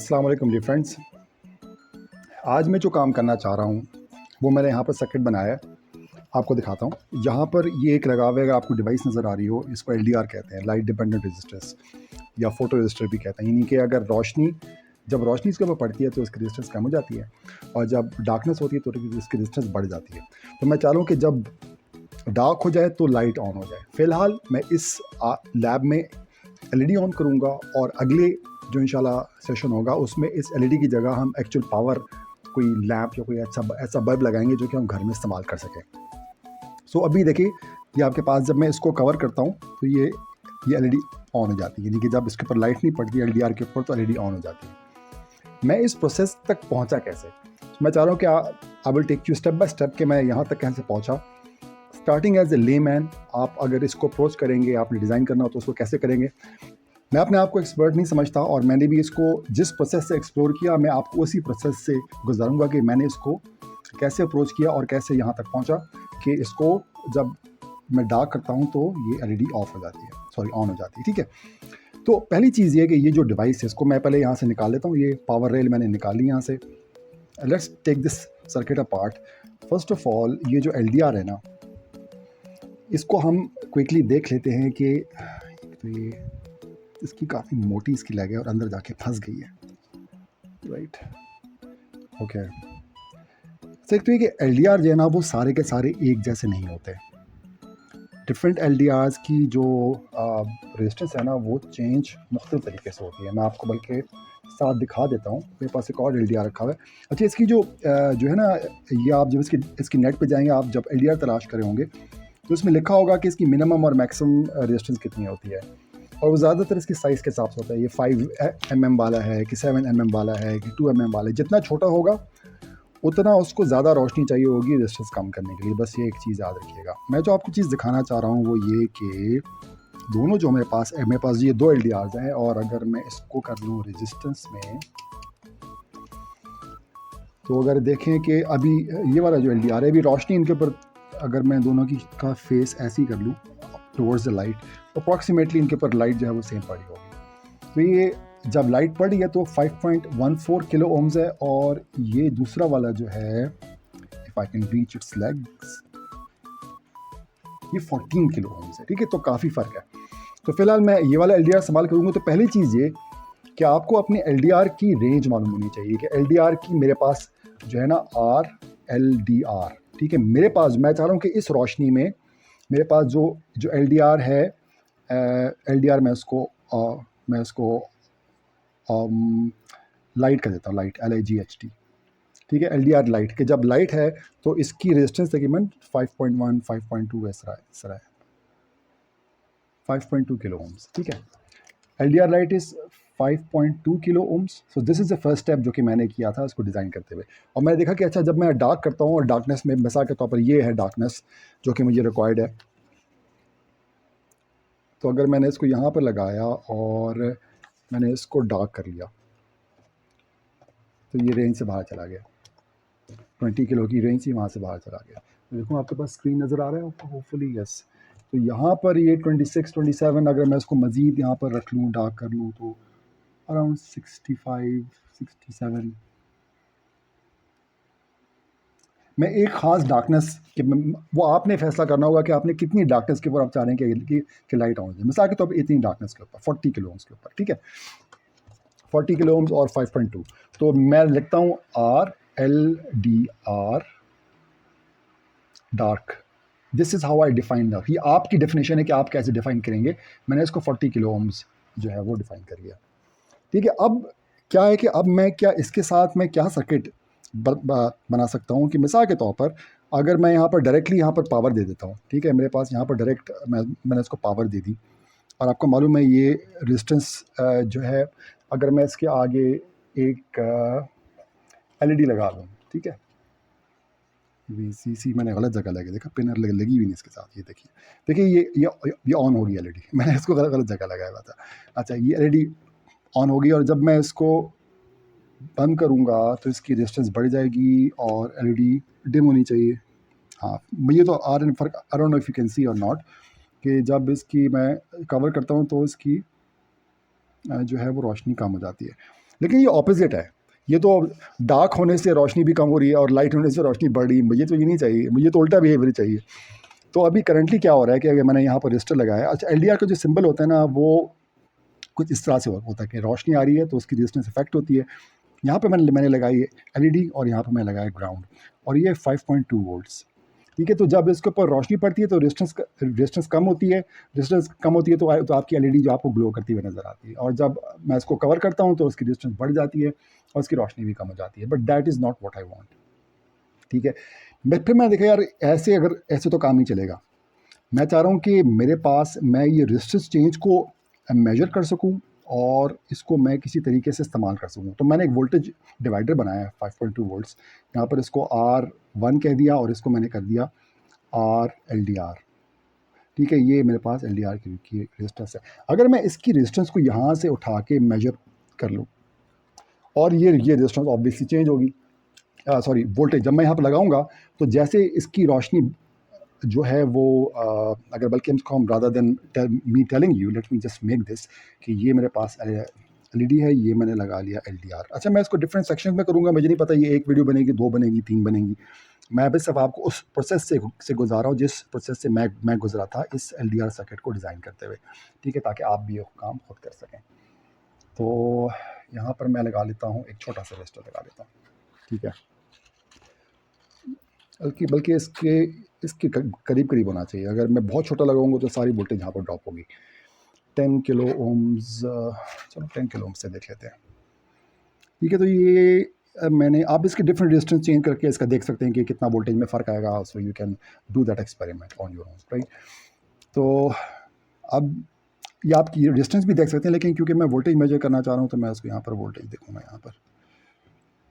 अस्सलाम वालेकुम dear friends. आज मैं जो काम करना चाह रहा हूँ वो मैंने यहाँ पर सर्किट बनाया है, आपको दिखाता हूँ। यहाँ पर ये एक लगा हुआ है, अगर आपको डिवाइस नज़र आ रही हो, इसको LDR कहते हैं, लाइट डिपेंडेंट रेजिस्टेंस या फोटो रजिस्टर भी कहते हैं। यानी कि अगर जब रोशनी इसके ऊपर पड़ती है तो इसकी रेजिस्टेंस कम हो जाती है और जब डार्कनेस होती है तो इसकी रेजिस्टेंस बढ़ जाती है। तो मैं चाह रहा हूँ कि जब डार्क हो जाए तो लाइट ऑन हो जाए। फ़िलहाल मैं इस लैब में LED ऑन करूँगा और अगले जो इंशाल्लाह सेशन होगा उसमें इस LED की जगह हम एक्चुअल पावर कोई लैंप या कोई ऐसा बल्ब लगाएंगे जो कि हम घर में इस्तेमाल कर सकें। सो अभी देखिए, ये आपके पास जब मैं इसको कवर करता हूँ तो ये LED ऑन हो जाती है, यानी कि जब इसके ऊपर लाइट नहीं पड़ती LDR के ऊपर तो LED ऑन हो जाती है। मैं इस प्रोसेस तक पहुँचा कैसे, मैं चाह रहा हूँ कि I will take you step by step कि मैं यहाँ तक कैसे पहुँचा। स्टार्टिंग एज ए लेमैन, आप अगर इसको अप्रोच करेंगे, आपने डिज़ाइन करना हो तो उसको कैसे करेंगे। मैं अपने आप को एक्सपर्ट नहीं समझता और मैंने भी इसको जिस प्रोसेस से एक्सप्लोर किया, मैं आपको उसी प्रोसेस से गुजारूंगा कि मैंने इसको कैसे अप्रोच किया और कैसे यहाँ तक पहुँचा कि इसको जब मैं डार्क करता हूँ तो ये LED ऑफ हो जाती है, सॉरी ऑन हो जाती है। ठीक है, तो पहली चीज़ ये कि ये जो डिवाइस है इसको मैं पहले यहाँ से निकाल लेता हूँ। ये पावर रेल मैंने निकाली यहाँ से। Let's take this circuit apart. First of all, ये जो LDR है ना, इसको हम क्विकली देख लेते हैं कि तो ये इसकी काफ़ी मोटी इसकी लैग है और अंदर जाके फंस गई है, राइट। ओके, तो ये कि LDR जो है ना वो सारे के सारे एक जैसे नहीं होते। डिफरेंट LDRs की जो रेजिस्टेंस है ना वो चेंज मुख्तलिफ तरीके से होती है। मैं आपको बल्कि साथ दिखा देता हूँ, मेरे पास एक और LDR रखा हुआ है। अच्छा, इसकी जो है ना, ये आप जब इसकी नेट पे जाएंगे, आप जब LDR तलाश करे होंगे तो इसमें लिखा होगा कि इसकी मिनिमम और मैक्सिमम रेजिस्टेंस कितनी होती है और वो ज़्यादातर इसकी साइज़ के हिसाब से होता है। ये 5 mm वाला है कि 7 mm वाला है कि 2 mm वाला है। जितना छोटा होगा उतना उसको ज़्यादा रोशनी चाहिए होगी रेजिस्टेंस कम करने के लिए। बस ये एक चीज़ याद रखिएगा। मैं जो आपको चीज़ दिखाना चाह रहा हूँ वो ये कि दोनों जो मेरे पास ये 2 LDRs हैं और अगर मैं इसको कर लूँ रेजिस्टेंस में, तो अगर देखें कि अभी ये वाला जो LDR है, अभी रोशनी इनके ऊपर अगर मैं दोनों की का फेस ऐसे ही कर लूँ टुवर्ड्स द लाइट, अप्रॉक्सीमेटली इनके ऊपर लाइट जो है वो सेम पड़ी होगी। तो ये जब लाइट पड़ी है तो 5.14 किलो ओम्स है और ये दूसरा वाला जो है, if I can reach its legs, ये 14 किलो ओम्स है। ठीक है, तो काफ़ी फ़र्क है। तो फिलहाल मैं ये वाला LDR इस्तेमाल करूँगा। तो पहली चीज़ ये कि आपको अपने LDR की रेंज मालूम होनी चाहिए कि LDR की मेरे पास जो है ना RLDR, ठीक है, मेरे पास, मैं चाह रहा हूँ कि इस रोशनी में मेरे पास जो LDR है, LDR मैं इसको लाइट कर देता हूँ, लाइट LIGHT। ठीक है, LDR लाइट के जब लाइट है तो इसकी रेजिस्टेंस तकरीबन 5.1 5.2 इस तरह है, 5.2 किलो ओम्स। ठीक है, LDR light is 5.2 kilo ohms. So this is the first step जो कि मैंने किया था इसको डिज़ाइन करते हुए। और मैंने देखा कि अच्छा, जब मैं डार्क करता हूँ और डार्कनेस में मिसाल के तौर पर ये है डार्कनेस जो कि मुझे रिक्वायर्ड है, तो अगर मैंने इसको यहाँ पर लगाया और मैंने इसको डार्क कर लिया तो ये रेंज से बाहर चला गया, 20 किलो की रेंज ही वहाँ से बाहर चला गया। तो देखो आपके पास स्क्रीन नज़र आ रहा है आपको, होपफुली यस। तो यहाँ पर ये 26 27, अगर मैं इसको मज़ीद यहाँ पर रख लूँ, डार्क कर लूँ, तो अराउंड 65 67 मैं एक ख़ास डार्कनेस कि वो आपने फैसला करना होगा कि आपने कितनी डार्कनेस के ऊपर आप चाह रहे हैं कि लाइट ऑन जाए। मिसाल के तौर पर इतनी डार्कनेस के ऊपर 40 किलो ओम्स के ऊपर, ठीक है, 40 किलो ओम्स और 5.2। तो मैं लिखता हूँ RLDR dark. This is how I define the, ये आपकी डेफिनेशन है कि आप कैसे डिफाइन करेंगे। मैंने इसको 40 किलो ओम्स जो है वो डिफाइन कर लिया। ठीक है, अब क्या है कि अब मैं क्या इसके साथ मैं क्या सर्किट बना सकता हूँ कि मिसाल के तौर पर अगर मैं यहाँ पर डायरेक्टली यहाँ पर पावर दे देता हूँ, ठीक है, मेरे पास यहाँ पर डायरेक्ट मैंने इसको पावर दे दी और आपको मालूम है ये रेजिस्टेंस जो है, अगर मैं इसके आगे एक LED लगा लूँ, ठीक है, VCC मैंने गलत जगह लगा, देखा पिनर लगी हुई नहीं इसके साथ, ये देखिए ये ऑन होगी LED, मैंने इसको गलत जगह लगाया हुआ था। अच्छा, ये LED ऑन होगी और जब मैं इसको बंद करूँगा तो इसकी रेजिस्टेंस बढ़ जाएगी और LED डिम होनी चाहिए। हाँ, ये तो I don't know if you can see और नॉट, कि जब इसकी मैं कवर करता हूँ तो इसकी जो है वो रोशनी कम हो जाती है। लेकिन ये ऑपोजिट है, ये तो डार्क होने से रोशनी भी कम हो रही है और लाइट होने से रोशनी बढ़ रही है। मुझे तो ये नहीं चाहिए, मुझे तो उल्टा बिहेवियर चाहिए। तो अभी करंटली क्या हो रहा है कि अगर मैंने यहाँ पर रजिस्टर लगाया, अच्छा एलडीआर का जो सिंबल होता है ना वो कुछ इस तरह से होता है कि रोशनी आ रही है तो उसकी रेजिस्टेंस इफेक्ट होती है। यहाँ पे मैंने लगाई है एलईडी और यहाँ पे मैं लगाया ग्राउंड, और ये 5.2 वोल्ट्स। ठीक है, तो जब इसके ऊपर रोशनी पड़ती है तो रेजिस्टेंस कम होती है, रेजिस्टेंस कम होती है तो आपकी एलईडी जो आपको ग्लो करती हुई नजर आती है, और जब मैं इसको कवर करता हूँ तो उसकी रेजिस्टेंस बढ़ जाती है और उसकी रोशनी भी कम हो जाती है। But that is not what I want. ठीक है, फिर मैं देखा यार ऐसे तो काम नहीं चलेगा। मैं चाह रहा हूँ कि मेरे पास मैं ये रेजिस्टेंस चेंज को मेजर कर सकूँ और इसको मैं किसी तरीके से इस्तेमाल कर सकूँ। तो मैंने एक वोल्टेज डिवाइडर बनाया है 5.2 वोल्ट्स, यहाँ पर इसको R1 कह दिया और इसको मैंने कर दिया RLDR। ठीक है, ये मेरे पास LDR की रेजिस्टेंस है। अगर मैं इसकी रेजिस्टेंस को यहाँ से उठा के मेजर कर लूँ और ये रेजिस्टेंस ऑब्वियसली चेंज होगी, सॉरी वोल्टेज जब मैं यहाँ पर लगाऊंगा तो जैसे इसकी रोशनी जो है वो अगर बल्कि इसको हम rather than me telling you, let me just make this कि ये मेरे पास एलईडी है, ये मैंने लगा लिया एलडीआर। अच्छा, मैं इसको डिफरेंट सेक्शन में करूँगा, मुझे नहीं पता ये एक वीडियो बनेगी, 2 बनेगी, 3 बनेगी। मैं बस सिर्फ आपको उस प्रोसेस से गुजार रहा हूँ जिस प्रोसेस से मैं गुजरा था इस एलडीआर सर्किट को डिज़ाइन करते हुए। ठीक है, ताकि आप भी ये काम खुद कर सकें। तो यहाँ पर मैं लगा लेता हूँ एक छोटा सा रजिस्टर लगा लेता हूँ। ठीक है, बल्कि इसके करीब करीब होना चाहिए। अगर मैं बहुत छोटा लगाऊंगा तो सारी वोल्टेज यहाँ पर ड्रॉप होगी। 10 किलो ओम्स, चलो 10 किलो ओम्स से देख लेते हैं। ठीक है, तो ये मैंने, आप इसके डिफरेंट रेजिस्टेंस चेंज करके इसका देख सकते हैं कि कितना वोल्टेज में फ़र्क आएगा। So you can do that experiment on your own, right. तो अब ये आपकी रेजिस्टेंस भी देख सकते हैं, लेकिन क्योंकि मैं वोल्टेज मेजर करना चाह रहा हूँ तो मैं उसको यहाँ पर वोल्टेज देखूँगा,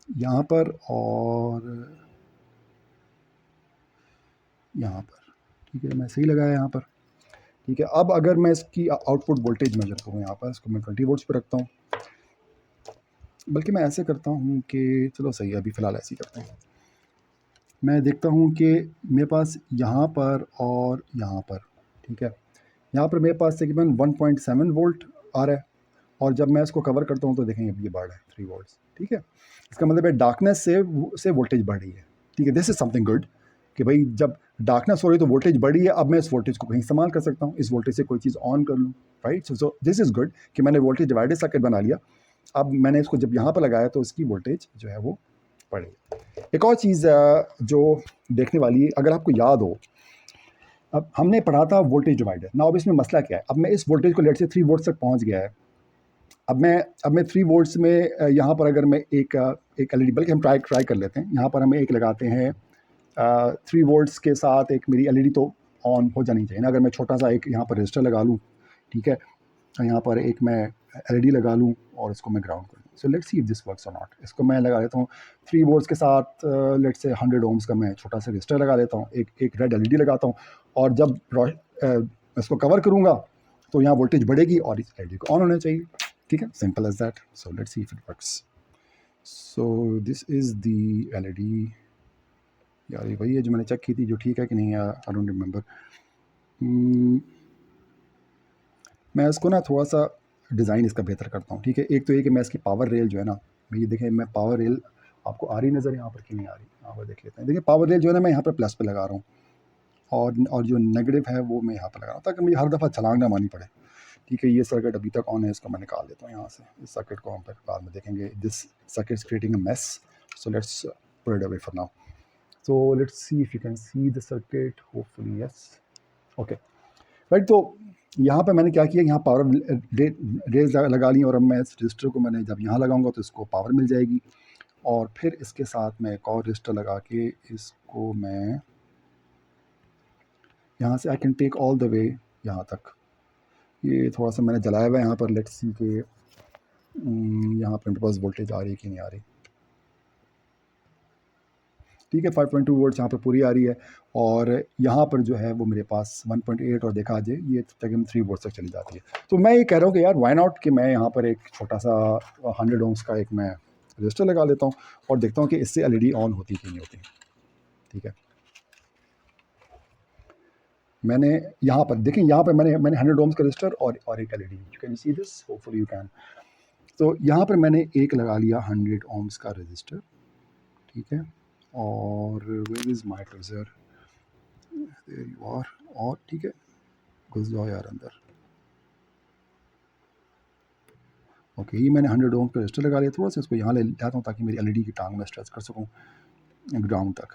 यहाँ पर और यहाँ पर। ठीक है, मैं सही लगाया यहाँ पर। ठीक है, अब अगर मैं इसकी आउटपुट वोल्टेज मेजर करूँ, यहाँ पर इसको मैं 20 वोल्ट्स पे रखता हूँ, बल्कि मैं ऐसे करता हूँ कि चलो सही है, अभी फ़िलहाल ऐसे ही करते हैं। मैं देखता हूँ कि मेरे पास यहाँ पर और यहाँ पर, ठीक है, यहाँ पर मेरे पास तकरीबन 1.7 वोल्ट आ रहा है, और जब मैं इसको कवर करता हूँ तो देखें अब ये बढ़ रहा है 3 वोल्ट्स। ठीक है, इसका मतलब है डार्कनेस से वोल्टेज बढ़ रही है। ठीक है, दिस इज़ समथिंग गुड कि भाई जब डार्कनेस हो रही है तो वोल्टेज बढ़ी है, अब मैं इस वोल्टेज को कहीं इस्तेमाल कर सकता हूँ, इस वोल्टेज से कोई चीज़ ऑन कर लूँ, right. So this is good कि मैंने वोल्टेज डिवाइडर सर्किट बना लिया। अब मैंने इसको जब यहाँ पर लगाया तो इसकी वोल्टेज जो है वो बढ़ी। एक और चीज़ जो देखने वाली है, अगर आपको याद हो, अब हमने पढ़ा था वोल्टेज डिवाइडर ना। अब इसमें मसला क्या है, अब मैं इस वोल्टेज को लेट से 3 वोल्ट तक पहुँच गया है। अब मैं 3 वोल्ट्स में यहाँ पर अगर मैं एक एलईडी, बल्कि हम ट्राई कर लेते हैं, यहाँ पर हम एक लगाते हैं 3 वोल्ट्स के साथ एक मेरी एलईडी तो ऑन हो जानी चाहिए ना। अगर मैं छोटा सा एक यहाँ पर रजिस्टर लगा लूँ, ठीक है, यहाँ पर एक मैं एलईडी लगा लूँ और इसको मैं ग्राउंड कर दूँ। सो let's see if this works और नॉट। इसको मैं लगा लेता हूँ 3 वोल्ट्स के साथ, लेट्स से 100 ओम्स का मैं छोटा सा रजिस्टर लगा लेता हूँ, एक रेड एलईडी लगाता हूँ, और जब इसको कवर करूँगा तो यहाँ वोल्टेज बढ़ेगी और इस एलईडी को ऑन होना चाहिए। ठीक है, simple as that. So let's see if it works. So this is the LED. यार ये वही है जो मैंने चेक की थी, जो ठीक है कि नहीं, आई डोंट रिमेंबर। मैं इसको ना थोड़ा सा डिज़ाइन इसका बेहतर करता हूँ। ठीक है, एक तो ये कि मैं इसकी पावर रेल जो है ना, ये देखें, मैं पावर रेल आपको आ रही नज़र यहाँ पर कि नहीं आ रही, यहाँ पर देख लेते हैं। देखिए पावर रेल जो है ना, मैं यहाँ पर प्लस पे लगा रहा हूँ, और जो नेगेटिव है वो मैं यहाँ पर लगा रहा हूँ, ताकि मुझे हर दफ़ा छलांग ना मारनी पड़े। ठीक है, ये सर्किट अभी तक ऑन है, इसको मैं निकाल देता हूँ यहाँ से। इस सर्किट को हम फिर बाद में देखेंगे। This circuit is creating a mess, so let's put it away for now. So let's see if you can see the circuit, hopefully yes, okay, right। तो यहाँ पे मैंने क्या किया, यहाँ पावर रेज लगा ली, और अब मैं इस रजिस्टर को मैंने जब यहाँ लगाऊंगा तो इसको पावर मिल जाएगी, और फिर इसके साथ मैं एक और रजिस्टर लगा के इसको मैं यहाँ से I can take all the way यहाँ तक। ये थोड़ा सा मैंने जलाया हुआ है यहाँ पर, लेट्स सी के यहाँ पर मेरे पास वोल्टेज आ रही है कि नहीं आ रही। ठीक है, 5.2 वोल्ट्स यहाँ पर पूरी आ रही है, और यहाँ पर जो है वो मेरे पास 1.8, और देखा जाए ये तकरीबन 3 वोल्ट्स तक चली जाती है। तो मैं ये कह रहा हूँ कि यार वाई नॉट कि मैं यहाँ पर एक छोटा सा 100 ओम्स का एक मैं रजिस्टर लगा लेता हूँ और देखता हूँ कि इससे एलईडी ऑन होती कि नहीं होती। ठीक है, मैंने यहाँ पर देखें, यहाँ पर मैंने 100 ओम्स का रजिस्टर और एक LED, you can see this, hopefully you can. तो यहाँ पर मैंने एक लगा लिया 100 ohms का रजिस्टर, ठीक है, और where is my cursor, there you are, और ठीक है, घुस जाओ यार अंदर। ओके, ये मैंने 100 ohms का रजिस्टर लगा लिया। थोड़ा सा इसको यहाँ ले जाता हूँ ताकि मेरी एलईडी की टांग में स्ट्रेच कर सकूँ ग्राउंड तक,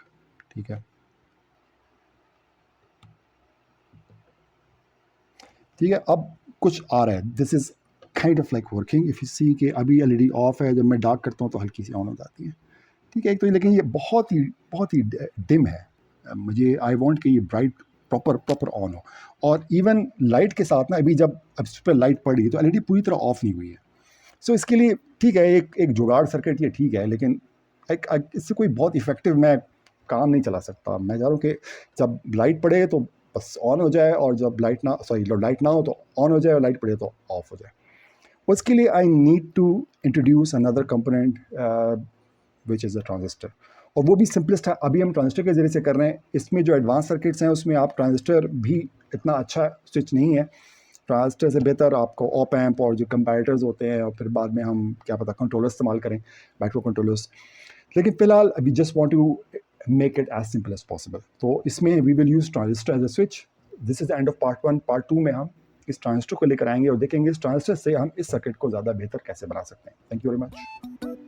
ठीक है। ठीक है, अब कुछ आ रहा है, this is kind of like working. If you see कि अभी एलईडी ऑफ है, जब मैं डार्क करता हूँ तो हल्की सी ऑन हो जाती है, ठीक है। एक तो लेकिन ये बहुत ही डिम है, मुझे आई वांट कि ये ब्राइट प्रॉपर ऑन हो। और इवन लाइट के साथ ना, अभी जब अब इस पर लाइट पड़ी तो एलईडी पूरी तरह ऑफ नहीं हुई है। सो इसके लिए ठीक है, एक जुगाड़ सर्किट ये ठीक है, लेकिन इससे कोई बहुत इफेक्टिव मैं काम नहीं चला सकता। मैं चाह रहा हूँ कि जब लाइट पड़े तो बस ऑन हो जाए, और जब लाइट ना हो तो ऑन हो जाए, और लाइट पड़े तो ऑफ हो जाए। उसके लिए I need to introduce another component which is a transistor, और वो भी सिंपलेस्ट है। अभी हम ट्रांजिस्टर के ज़रिए से कर रहे हैं। इसमें जो एडवांस सर्किट्स हैं उसमें आप ट्रांजिस्टर भी इतना अच्छा स्विच नहीं है। ट्रांजिस्टर से बेहतर आपको ऑप एम्प और जो कंपैरेटर्स होते हैं, और फिर बाद में हम क्या पता कंट्रोलर इस्तेमाल करें, माइक्रो कंट्रोलर्स। लेकिन फिलहाल we just want to make it as simple as possible. तो इसमें we will use transistor as a switch. This is the end of part 1। Part 2 में हम इस ट्रांजिस्टर को लेकर आएंगे और देखेंगे इस ट्रांजिस्टर से हम इस सर्किट को ज़्यादा बेहतर कैसे बना सकते हैं। Thank you very much.